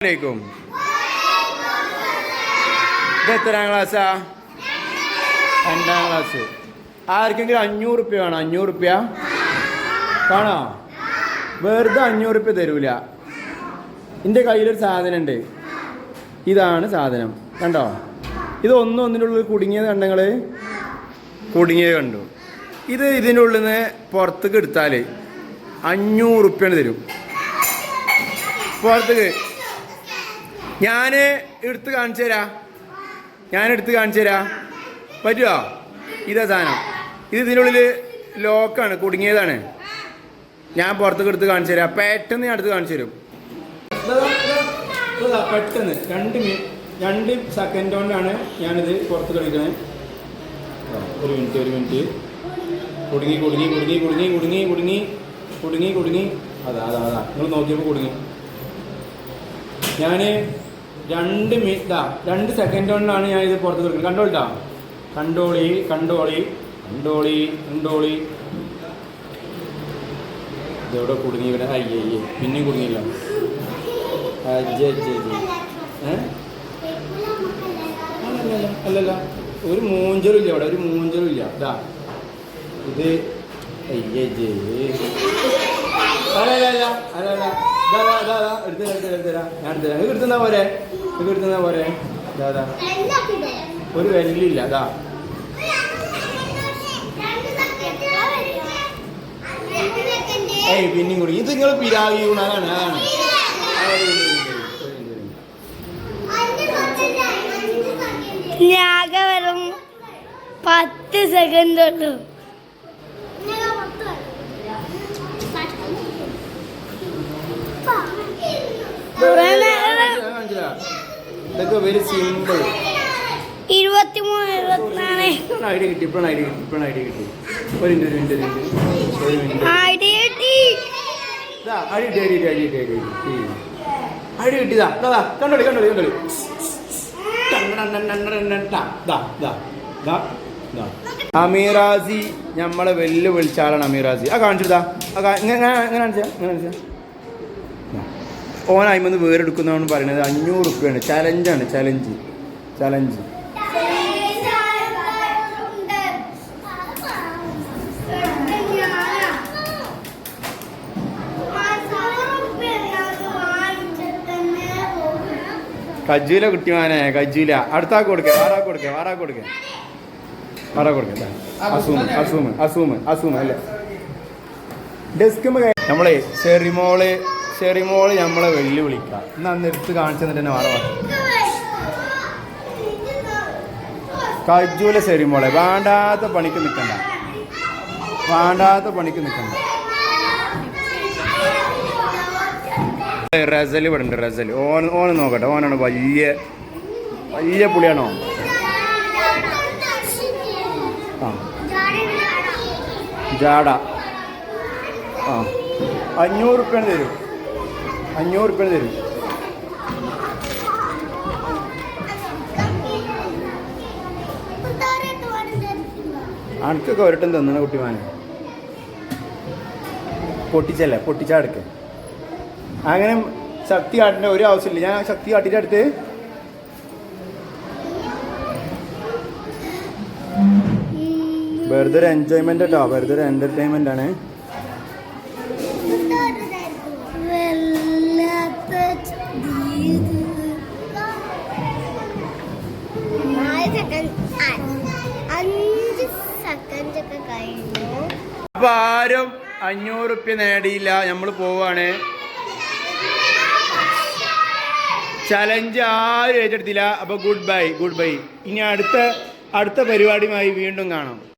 ഇത് എത്രാം ക്ലാസ്സാ? 2ാം ക്ലാസ്. ആർക്കെങ്കിലും 500 റുപ്യ വേണോ? 500 റുപ്യ വേണോ? വെറുതെ 500 റുപ്യ തരൂല. എൻ്റെ കയ്യിലൊരു സാധനം ഉണ്ട്. ഇതാണ് സാധനം, കണ്ടോ? ഇത് ഒന്നിനുള്ളിൽ കുടുങ്ങിയത് കണ്ടങ്ങൾ, കുടുങ്ങിയത് കണ്ടു. ഇത് ഇതിൻ്റെ ഉള്ളിൽ നിന്ന് പുറത്തേക്ക് എടുത്താൽ 500 റുപ്യാണ് തരും. പുറത്തേക്ക് ഞാൻ എടുത്ത് കാണിച്ചു തരാം. പറ്റുമോ? ഇതാ സാധനം. ഇത് ഇതിനുള്ളിൽ ലോക്കാണ്, കുടുങ്ങിയതാണ്. ഞാൻ പുറത്തേക്ക് എടുത്ത് കാണിച്ചു തരാം. പെട്ടെന്ന് ഞാൻ എടുത്ത് കാണിച്ചു തരും. പെട്ടെന്ന് 2 സെക്കൻഡ് കൊണ്ടാണ് ഞാനിത് പുറത്ത് കളിക്കണേ. ഒരു മിനിറ്റ്. കുടുങ്ങി. അതാ നിങ്ങൾ നോക്കിയപ്പോൾ കുടുങ്ങി. ഞാൻ 2 സെക്കൻഡ് കൊണ്ടാണ് ഞാൻ ഇത് പുറത്ത് കളിക്കുന്നത്. കണ്ടോളി. ഇതെവിടെ കുടുങ്ങി? ഇവിടെ അയ്യേ, പിന്നെയും കുടുങ്ങിയില്ല. അല്ലല്ല, ഒരു മൂഞ്ചലും ഇല്ല ഇവിടെ, ഇതാ ഇത്. അയ്യേ, അല്ലല്ല, എടുത്തരാം. ഞാൻ എടുത്തുന്നാ പോരെ. ഒരു വെല്ലില്ല. അതാ പിന്നെയും കൂടി. ഇത് നിങ്ങൾ പിരാവി അതാണ്. വെറും 10 സെക്കൻഡ് ഉള്ളൂ. ഇതൊക്കെ വെരി സിമ്പിൾ. 23 24 ഐഡിയ കിട്ടി. ഇപ്പോഴാണ് ഐഡിയ കിട്ടി. ഒരു മിനിറ്റ്. ഐഡിയ കിട്ടിയതാ. കണ്ടോളി. അമീറാസി നമ്മളെ വെല്ലുവിളിച്ച ആളാണ് അമീറാസി. കാണിച്ചിട്ടാ എങ്ങനെ കാണിച്ചാ ഓൻ അയിമന്ന് വേറെടുക്കുന്നതാണ് പറയുന്നത്. 500 റുപ്യാണ്. ചലഞ്ച്. കജൂല കുട്ടിമാനെ, കജൂല. അടുത്താക്ക് കൊടുക്കേ, വാറാ കൊടുക്കേ. അസൂമ് അല്ലേ? ഡെസ്ക് നമ്മളെ ചെറിമോള് നമ്മളെ വെല്ലുവിളിക്കാം. അന്ന് എടുത്ത് കാണിച്ചു തന്നിട്ട് തന്നെ വാറ കജൂല. ചെറിമോളെ വേണ്ടാത്ത പണിക്ക് നിൽക്കണ്ട. റസൽ ഇവിടെ ഉണ്ട്. റസൽ ഓന് നോക്കട്ടെ. ഓനാണ് വലിയ പുളിയാണോ? ജാട. 500 റുപ്യാണ് തരും. അനക്കൊക്കെ ഒരട്ടം തന്നണ കുട്ടിമാനെ. പൊട്ടിച്ചെടുക്ക്. അങ്ങനെ ശക്തി കാട്ടേണ്ട ഒരു ആവശ്യമില്ല. ഞാൻ ശക്തി കാട്ടിട്ട് അടുത്ത് വെറുതെ ഒരു എൻജോയ്മെന്റ് കേട്ടോ. വെറുതെ ഒരു എന്റർടൈൻമെന്റ് ആണ്. അപ്പൊ ആരും 500 റുപ്യ നേടിയില്ല. നമ്മൾ പോവാണ്. ചലഞ്ച് ആരും ഏറ്റെടുത്തില്ല. അപ്പൊ ഗുഡ് ബൈ. ഇനി അടുത്ത പരിപാടിയുമായി വീണ്ടും കാണാം.